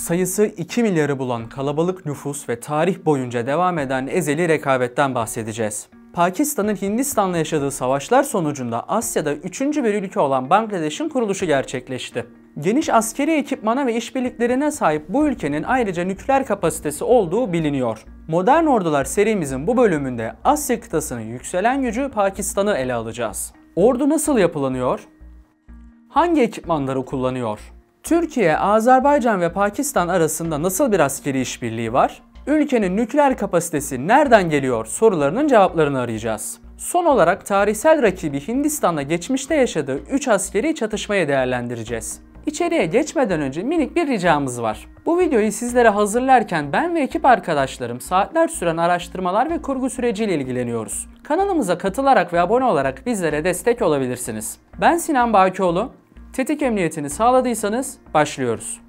Sayısı 2 milyarı bulan kalabalık nüfus ve tarih boyunca devam eden ezeli rekabetten bahsedeceğiz. Pakistan'ın Hindistan'la yaşadığı savaşlar sonucunda Asya'da 3. bir ülke olan Bangladeş'in kuruluşu gerçekleşti. Geniş askeri ekipmana ve işbirliklerine sahip bu ülkenin ayrıca nükleer kapasitesi olduğu biliniyor. Modern Ordular serimizin bu bölümünde Asya kıtasının yükselen gücü Pakistan'ı ele alacağız. Ordu nasıl yapılanıyor? Hangi ekipmanları kullanıyor? Türkiye, Azerbaycan ve Pakistan arasında nasıl bir askeri işbirliği var? Ülkenin nükleer kapasitesi nereden geliyor sorularının cevaplarını arayacağız. Son olarak tarihsel rakibi Hindistan'la geçmişte yaşadığı 3 askeri çatışmayı değerlendireceğiz. İçeriye geçmeden önce minik bir ricamız var. Bu videoyu sizlere hazırlarken ben ve ekip arkadaşlarım saatler süren araştırmalar ve kurgu süreciyle ilgileniyoruz. Kanalımıza katılarak ve abone olarak bizlere destek olabilirsiniz. Ben Sinan Bakioğlu. Tetik emniyetini sağladıysanız başlıyoruz.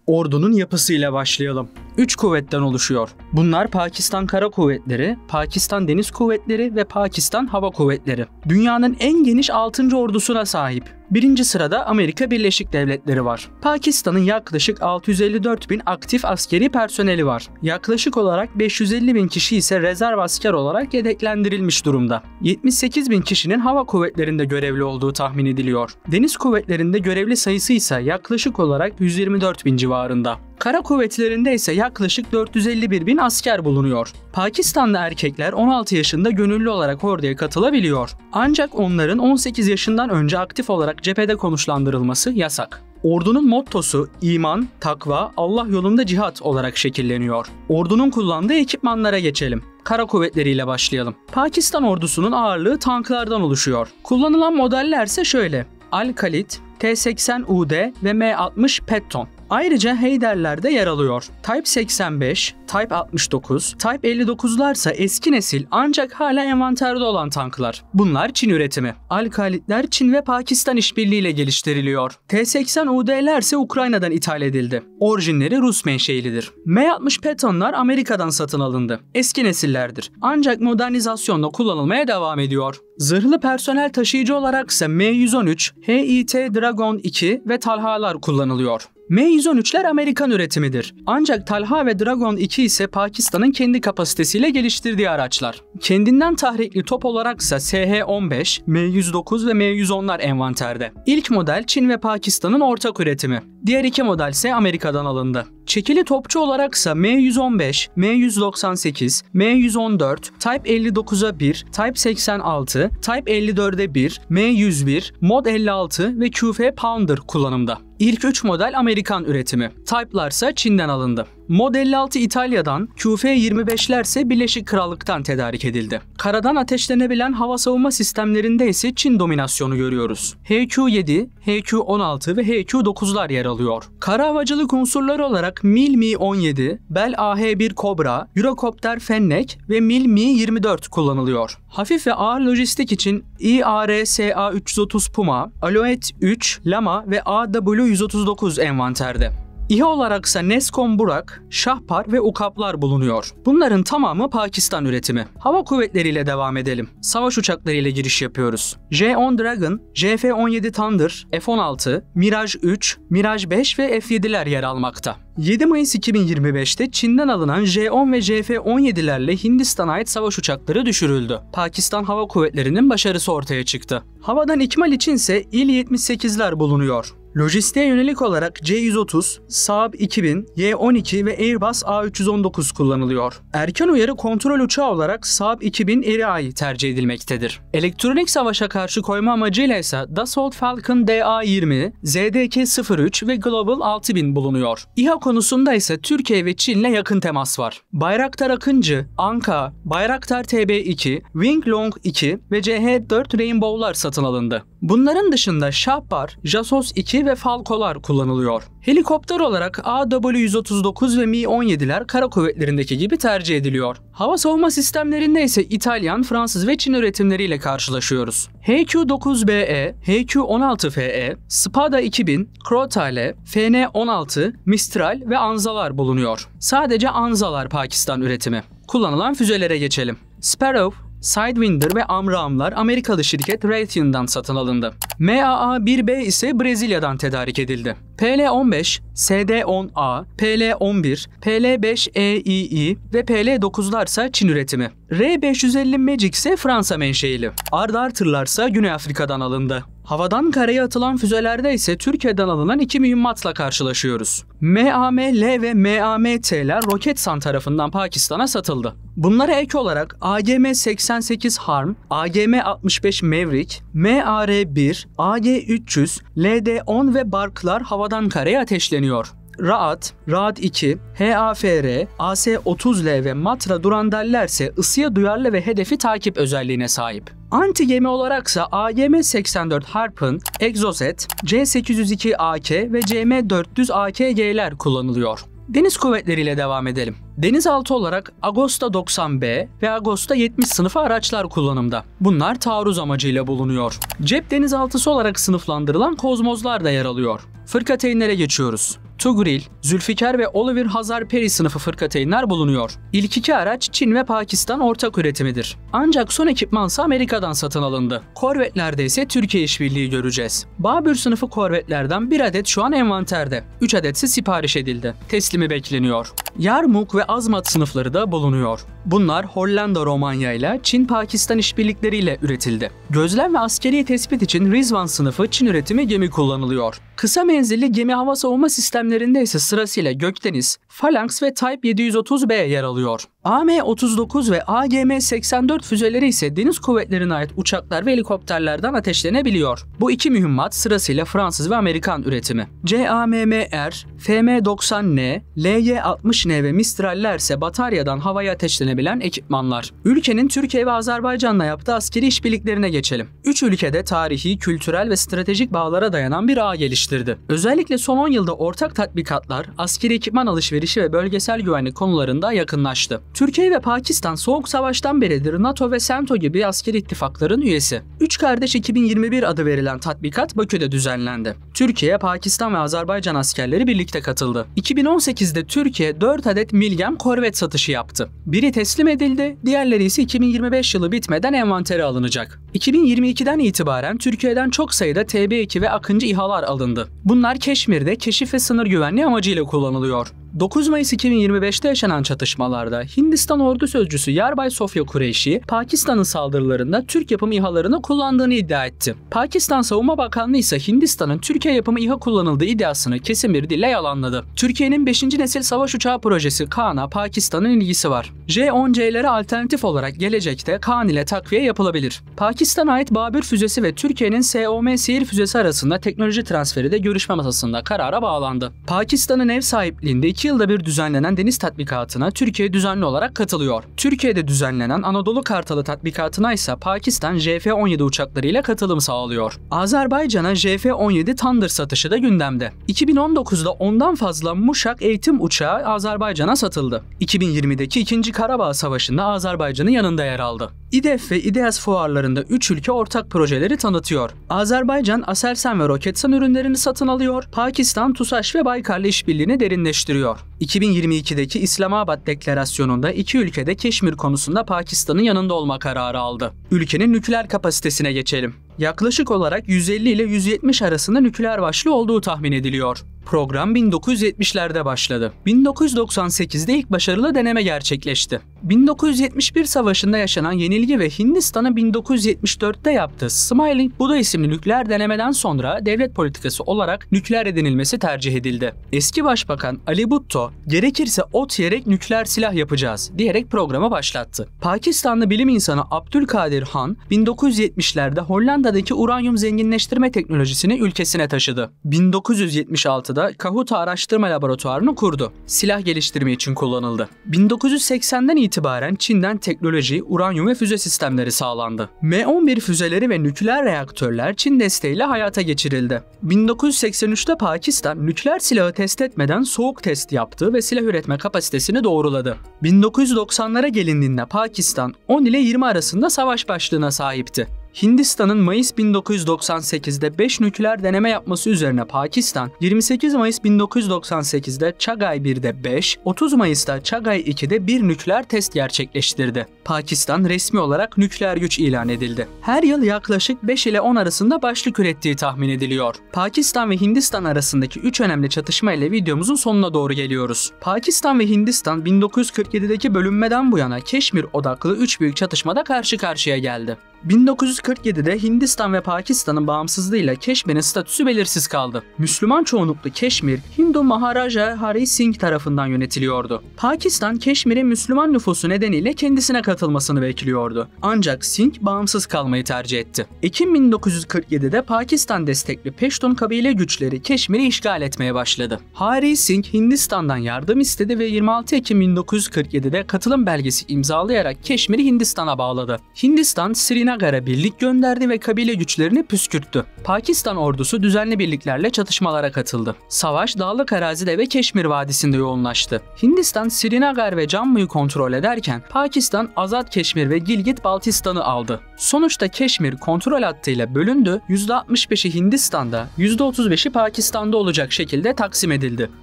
Ordunun yapısıyla başlayalım. 3 kuvvetten oluşuyor. Bunlar Pakistan Kara Kuvvetleri, Pakistan Deniz Kuvvetleri ve Pakistan Hava Kuvvetleri. Dünyanın en geniş 6. ordusuna sahip. 1. sırada Amerika Birleşik Devletleri var. Pakistan'ın yaklaşık 654 bin aktif askeri personeli var. Yaklaşık olarak 550 bin kişi ise rezerv asker olarak yedeklendirilmiş durumda. 78 bin kişinin hava kuvvetlerinde görevli olduğu tahmin ediliyor. Deniz kuvvetlerinde görevli sayısı ise yaklaşık olarak 124 bin civarında. Kara kuvvetlerinde ise yaklaşık 451 bin asker bulunuyor. Pakistanlı erkekler 16 yaşında gönüllü olarak orduya katılabiliyor. Ancak onların 18 yaşından önce aktif olarak cephede konuşlandırılması yasak. Ordunun mottosu iman, takva, Allah yolunda cihat olarak şekilleniyor. Ordunun kullandığı ekipmanlara geçelim. Kara kuvvetleriyle başlayalım. Pakistan ordusunun ağırlığı tanklardan oluşuyor. Kullanılan modeller ise şöyle: Al-Khalid, T-80UD ve M-60 Patton. Ayrıca Heyderler de yer alıyor. Type 85, Type 69, Type 59'lar ise eski nesil ancak hala envanterde olan tanklar. Bunlar Çin üretimi. Al-Khalidler Çin ve Pakistan işbirliğiyle geliştiriliyor. T-80UD'ler ise Ukrayna'dan ithal edildi. Orijinleri Rus menşeilidir. M-60 Patton'lar Amerika'dan satın alındı. Eski nesillerdir. Ancak modernizasyonla kullanılmaya devam ediyor. Zırhlı personel taşıyıcı olarak ise M113, HIT Dragon 2 ve Talhalar kullanılıyor. M113'ler Amerikan üretimidir. Ancak Talha ve Dragon 2 ise Pakistan'ın kendi kapasitesiyle geliştirdiği araçlar. Kendinden tahrikli top olaraksa SH-15, M109 ve M110'lar envanterde. İlk model Çin ve Pakistan'ın ortak üretimi. Diğer iki model ise Amerika'dan alındı. Çekili topçu olaraksa M115, M198, M114, Type 59'a 1, Type 86, Type 54'e 1, M101, Mod 56 ve QF Pounder kullanımda. İlk 3 model Amerikan üretimi. Type'lar ise Çin'den alındı. Mod 56 İtalya'dan, QF-25'ler ise Birleşik Krallık'tan tedarik edildi. Karadan ateşlenebilen hava savunma sistemlerinde ise Çin dominasyonu görüyoruz. HQ-7, HQ-16 ve HQ-9'lar yer alıyor. Kara havacılık unsurları olarak MiL-Mi-17, Bell AH-1 Cobra, Eurocopter Fennec ve MiL-Mi-24 kullanılıyor. Hafif ve ağır lojistik için IRSA-330 Puma, Alouette 3, Lama ve AW-139 envanterde. İHA olaraksa Nescom Burak, Şahpar ve UKAP'lar bulunuyor. Bunların tamamı Pakistan üretimi. Hava kuvvetleriyle devam edelim. Savaş uçaklarıyla giriş yapıyoruz. J-10 Dragon, JF-17 Thunder, F-16, Mirage 3, Mirage 5 ve F-7'ler yer almakta. 7 Mayıs 2025'te Çin'den alınan J-10 ve JF-17'lerle Hindistan'a ait savaş uçakları düşürüldü. Pakistan Hava Kuvvetleri'nin başarısı ortaya çıktı. Havadan ikmal içinse İl-78'ler bulunuyor. Lojistiğe yönelik olarak C-130, Saab 2000, Y-12 ve Airbus A319 kullanılıyor. Erken uyarı kontrol uçağı olarak Saab 2000 Erieye tercih edilmektedir. Elektronik savaşa karşı koyma amacıyla ise Dassault Falcon DA-20, ZDK-03 ve Global 6000 bulunuyor. İHA konusunda ise Türkiye ve Çin'le yakın temas var. Bayraktar Akıncı, Anka, Bayraktar TB2, Wing Long 2 ve CH-4 Rainbow'lar satın alındı. Bunların dışında Şahpar, Jasos 2 ve Falkolar kullanılıyor. Helikopter olarak AW-139 ve Mi-17'ler kara kuvvetlerindeki gibi tercih ediliyor. Hava savunma sistemlerinde ise İtalyan, Fransız ve Çin üretimleriyle karşılaşıyoruz. HQ-9BE, HQ-16FE, Spada 2000, Crotale, FN-16, Mistral ve Anzalar bulunuyor. Sadece Anzalar Pakistan üretimi. Kullanılan füzelere geçelim. Sparrow, Sidewinder ve Amramlar Amerikalı şirket Raytheon'dan satın alındı. MAA-1B ise Brezilya'dan tedarik edildi. PL-15, SD-10A, PL-11, PL-5EII ve PL-9'lar ise Çin üretimi. R-550 Magic ise Fransa menşeili. Ardar tırlar ise Güney Afrika'dan alındı. Havadan karaya atılan füzelerde ise Türkiye'den alınan iki mühimmatla karşılaşıyoruz. MAM-L ve MAM-T'ler Roketsan tarafından Pakistan'a satıldı. Bunlara ek olarak AGM-88 Harm, AGM-65 Maverick, MAR-1, AG-300, LD-10 ve Barklar havadan karaya ateşleniyor. Raat, Raad-2, HAFR, AS-30L ve Matra Durandaller ise ısıya duyarlı ve hedefi takip özelliğine sahip. Anti gemi olaraksa AGM-84 Harpoon, Exocet, C-802AK ve CM-400AKG'ler kullanılıyor. Deniz kuvvetleriyle devam edelim. Denizaltı olarak Agosta 90B ve Agosta 70 sınıfı araçlar kullanımda. Bunlar taarruz amacıyla bulunuyor. Cep denizaltısı olarak sınıflandırılan Kozmozlar da yer alıyor. Fırkateynlere geçiyoruz. Tugril, Zülfikar ve Oliver Hazar Perry sınıfı fırkateynler bulunuyor. İlk iki araç Çin ve Pakistan ortak üretimidir. Ancak son ekipmansa Amerika'dan satın alındı. Korvetlerde ise Türkiye işbirliği göreceğiz. Babür sınıfı korvetlerden bir adet şu an envanterde. 3 adetse sipariş edildi. Teslimi bekleniyor. Yarmouk ve Azmat sınıfları da bulunuyor. Bunlar Hollanda Romanya ile Çin-Pakistan işbirlikleriyle üretildi. Gözlem ve askeri tespit için Rizvan sınıfı Çin üretimi gemi kullanılıyor. Kısa menzilli gemi hava savunma sistemlerinde ise sırasıyla Gökdeniz, Phalanx ve Type 730B yer alıyor. AM-39 ve AGM-84 füzeleri ise deniz kuvvetlerine ait uçaklar ve helikopterlerden ateşlenebiliyor. Bu iki mühimmat sırasıyla Fransız ve Amerikan üretimi. CAMM-R, FM-90N, LY-60N ve Mistral'ler ise bataryadan havaya ateşlenebilen ekipmanlar. Ülkenin Türkiye ve Azerbaycan'la yaptığı askeri işbirliklerine geçelim. Üç ülkede tarihi, kültürel ve stratejik bağlara dayanan bir ağ geliştirdi. Özellikle son 10 yılda ortak tatbikatlar, askeri ekipman alışverişi ve bölgesel güvenlik konularında yakınlaştı. Türkiye ve Pakistan Soğuk Savaş'tan beridir NATO ve SENTO gibi askeri ittifakların üyesi. Üç Kardeş 2021 adı verilen tatbikat Bakü'de düzenlendi. Türkiye, Pakistan ve Azerbaycan askerleri birlikte katıldı. 2018'de Türkiye 4 adet Milgem korvet satışı yaptı. Biri teslim edildi, diğerleri ise 2025 yılı bitmeden envantere alınacak. 2022'den itibaren Türkiye'den çok sayıda TB2 ve Akıncı İHA'lar alındı. Bunlar Keşmir'de keşif ve sınır güvenliği amacıyla kullanılıyor. 9 Mayıs 2025'te yaşanan çatışmalarda Hindistan ordu sözcüsü Yarbay Sofya Kureyşi, Pakistan'ın saldırılarında Türk yapımı İHA'larını kullandığını iddia etti. Pakistan Savunma Bakanlığı ise Hindistan'ın Türkiye yapımı İHA kullanıldığı iddiasını kesin bir dille yalanladı. Türkiye'nin 5. nesil savaş uçağı projesi Kaan'a Pakistan'ın ilgisi var. J-10C'lere alternatif olarak gelecekte Kaan ile takviye yapılabilir. Pakistan'a ait Babür füzesi ve Türkiye'nin SOM Seyir füzesi arasında teknoloji transferi de görüşme masasında karara bağlandı. Pakistan'ın ev sahipliğinde 2 yılda bir düzenlenen deniz tatbikatına Türkiye düzenli olarak katılıyor. Türkiye'de düzenlenen Anadolu Kartalı tatbikatına ise Pakistan JF-17 uçaklarıyla katılım sağlıyor. Azerbaycan'a JF-17 Thunder satışı da gündemde. 2019'da ondan fazla Muşak eğitim uçağı Azerbaycan'a satıldı. 2020'deki 2. Karabağ Savaşı'nda Azerbaycan'ın yanında yer aldı. İDEF ve İDEAS fuarlarında 3 ülke ortak projeleri tanıtıyor. Azerbaycan, Aselsan ve Roketsan ürünlerini satın alıyor. Pakistan, TUSAŞ ve Baykar'la işbirliğini derinleştiriyor. 2022'deki İslamabad Deklarasyonu'nda iki ülkede Keşmir konusunda Pakistan'ın yanında olma kararı aldı. Ülkenin nükleer kapasitesine geçelim. Yaklaşık olarak 150 ile 170 arasında nükleer başlığı olduğu tahmin ediliyor. Program 1970'lerde başladı. 1998'de ilk başarılı deneme gerçekleşti. 1971 savaşında yaşanan yenilgi ve Hindistan'ın 1974'te yaptığı Smiling Buddha isimli nükleer denemeden sonra devlet politikası olarak nükleer edinilmesi tercih edildi. Eski Başbakan Ali Bhutto, gerekirse ot yiyerek nükleer silah yapacağız diyerek programı başlattı. Pakistanlı bilim insanı Abdülkadir Han, 1970'lerde Hollanda'daki uranyum zenginleştirme teknolojisini ülkesine taşıdı. 1976'da Kahuta Araştırma Laboratuvarını kurdu. Silah geliştirme için kullanıldı. 1980'den itibaren Çin'den teknoloji, uranyum ve füze sistemleri sağlandı. M11 füzeleri ve nükleer reaktörler Çin desteğiyle hayata geçirildi. 1983'te Pakistan nükleer silahı test etmeden soğuk test yaptı ve silah üretme kapasitesini doğruladı. 1990'lara gelindiğinde Pakistan 10 ile 20 arasında savaş başlığına sahipti. Hindistan'ın Mayıs 1998'de 5 nükleer deneme yapması üzerine Pakistan, 28 Mayıs 1998'de Çagay 1'de 5, 30 Mayıs'ta Çagay 2'de bir nükleer test gerçekleştirdi. Pakistan resmi olarak nükleer güç ilan edildi. Her yıl yaklaşık 5 ile 10 arasında başlık ürettiği tahmin ediliyor. Pakistan ve Hindistan arasındaki 3 önemli çatışma ile videomuzun sonuna doğru geliyoruz. Pakistan ve Hindistan 1947'deki bölünmeden bu yana Keşmir odaklı 3 büyük çatışmada karşı karşıya geldi. 1947'de Hindistan ve Pakistan'ın bağımsızlığıyla Keşmir'in statüsü belirsiz kaldı. Müslüman çoğunluklu Keşmir, Hindu Maharaja Hari Singh tarafından yönetiliyordu. Pakistan, Keşmir'in Müslüman nüfusu nedeniyle kendisine katılmasını bekliyordu. Ancak Singh bağımsız kalmayı tercih etti. Ekim 1947'de Pakistan destekli Peştun kabile güçleri Keşmir'i işgal etmeye başladı. Hari Singh Hindistan'dan yardım istedi ve 26 Ekim 1947'de katılım belgesi imzalayarak Keşmir'i Hindistan'a bağladı. Hindistan, Srinagar'a birlik gönderdi ve kabile güçlerini püskürttü. Pakistan ordusu düzenli birliklerle çatışmalara katıldı. Savaş dağlık arazide ve Keşmir Vadisi'nde yoğunlaştı. Hindistan, Srinagar ve Jammu'yu kontrol ederken Pakistan, Azad Keşmir ve Gilgit-Baltistan'ı aldı. Sonuçta Keşmir kontrol hattıyla bölündü, %65'i Hindistan'da, %35'i Pakistan'da olacak şekilde taksim edildi.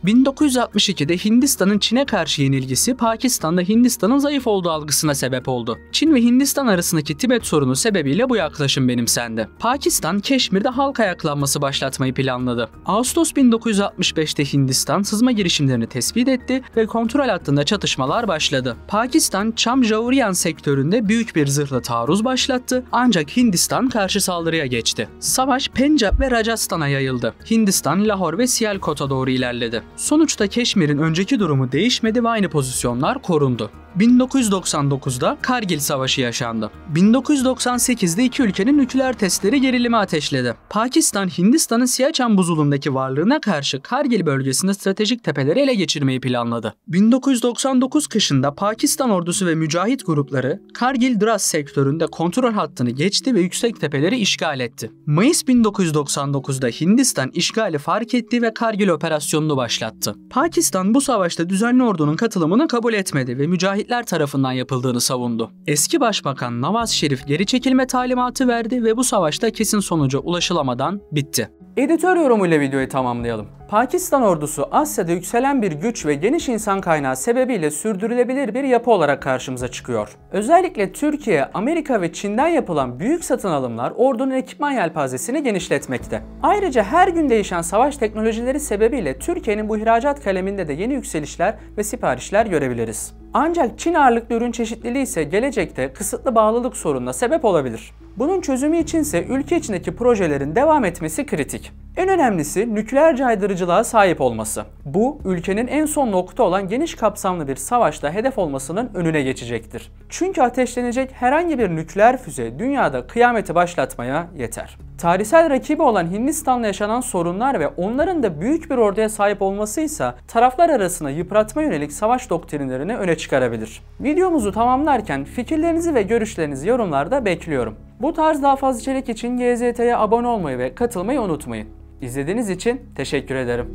1962'de Hindistan'ın Çin'e karşı yenilgisi Pakistan'da Hindistan'ın zayıf olduğu algısına sebep oldu. Çin ve Hindistan arasındaki Tibet sorunu sebebiyle bu yaklaşım benimsendi. Pakistan, Keşmir'de halk ayaklanması başlatmayı planladı. Ağustos 1965'te Hindistan sızma girişimlerini tespit etti ve kontrol hattında çatışmalar başladı. Pakistan, Cham-Jaurian sektöründe büyük bir zırhlı taarruz başlattı, ancak Hindistan karşı saldırıya geçti. Savaş Pencap ve Rajasthan'a yayıldı. Hindistan, Lahore ve Sialkot'a doğru ilerledi. Sonuçta Keşmir'in önceki durumu değişmedi ve aynı pozisyonlar korundu. 1999'da Kargil Savaşı yaşandı. 1998'de iki ülkenin nükleer testleri gerilimi ateşledi. Pakistan, Hindistan'ın Siachen buzulundaki varlığına karşı Kargil bölgesinde stratejik tepeleri ele geçirmeyi planladı. 1999 kışında Pakistan ordusu ve mücahit grupları Kargil-Dras sektöründe kontrol hattını geçti ve yüksek tepeleri işgal etti. Mayıs 1999'da Hindistan işgali fark etti ve Kargil operasyonunu başlattı. Pakistan bu savaşta düzenli ordunun katılımını kabul etmedi ve mücahitler tarafından yapıldığını savundu. Eski Başbakan Nawaz Şerif geri çekilme talimatı verdi ve bu savaşta kesin sonuca ulaşılamadan bitti. Editör yorumuyla videoyu tamamlayalım. Pakistan ordusu Asya'da yükselen bir güç ve geniş insan kaynağı sebebiyle sürdürülebilir bir yapı olarak karşımıza çıkıyor. Özellikle Türkiye, Amerika ve Çin'den yapılan büyük satın alımlar ordunun ekipman yelpazesini genişletmekte. Ayrıca her gün değişen savaş teknolojileri sebebiyle Türkiye'nin bu ihracat kaleminde de yeni yükselişler ve siparişler görebiliriz. Ancak Çin ağırlıklı ürün çeşitliliği ise gelecekte kısıtlı bağlılık sorununa sebep olabilir. Bunun çözümü içinse ülke içindeki projelerin devam etmesi kritik. En önemlisi nükleer caydırıcılığa sahip olması. Bu, ülkenin en son nokta olan geniş kapsamlı bir savaşta hedef olmasının önüne geçecektir. Çünkü ateşlenecek herhangi bir nükleer füze dünyada kıyameti başlatmaya yeter. Tarihsel rakibi olan Hindistan'la yaşanan sorunlar ve onların da büyük bir orduya sahip olması ise taraflar arasında yıpratma yönelik savaş doktrinlerini öne çıkarabilir. Videomuzu tamamlarken fikirlerinizi ve görüşlerinizi yorumlarda bekliyorum. Bu tarz daha fazla içerik için GZT'ye abone olmayı ve katılmayı unutmayın. İzlediğiniz için teşekkür ederim.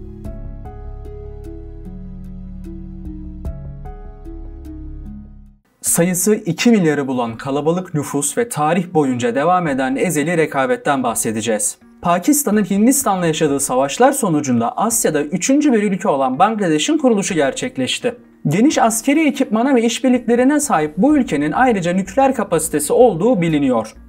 Sayısı 2 milyarı bulan kalabalık nüfus ve tarih boyunca devam eden ezeli rekabetten bahsedeceğiz. Pakistan'ın Hindistan'la yaşadığı savaşlar sonucunda Asya'da 3. bir ülke olan Bangladeş'in kuruluşu gerçekleşti. Geniş askeri ekipmana ve işbirliklerine sahip bu ülkenin ayrıca nükleer kapasitesi olduğu biliniyor.